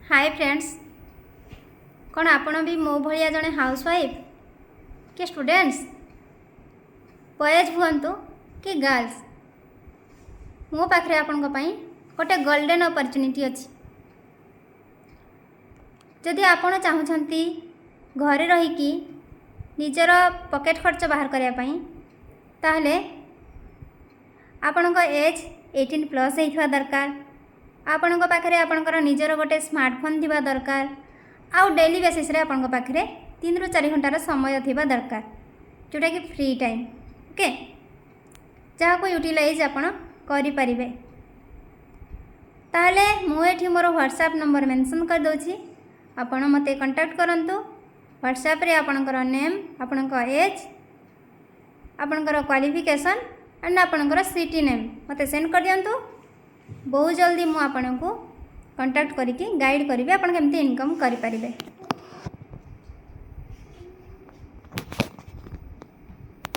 Hi friends, कौन आपण भी मो भाया जड़े हाउसवाइफ कि स्टूडेंट्स बॉयज हुंतु कि गर्ल्स, मो पाखे आपण गोटे गोल्डन अपॉर्चुनिटी अच्छी। जदि आपण चाहूँगी घरे रहीकि निजर पॉकेट खर्च बाहर करने ताहले आपण एज 18+ होइथिबा दरकार। आपण पाखे आपणकर निजर गोटे स्मार्टफोन थिबा दरकार। आउ डेली बेसिस रे आपण पाखे 3 ରୁ 4 घंटार समय थिबा दरकार, जोटा कि फ्री टाइम। ओके, जहाँ को यूटिलाइज आपण करि परिबे। ताहले मु एठी मोर व्हाट्सएप नंबर मेंशन कर दोछि, आपण मते कांटेक्ट करंतु। व्हाट्सएप रे आपणकर नेम, आपणकर एज, आपणकर क्वालिफिकेशन एंड आपणकर सिटी नेम मते सेंड कर दियंतु। बहुत जल्दी मु आपन को कांटेक्ट करिकी गाइड करिवे आपण केमती इनकम करि परिबे।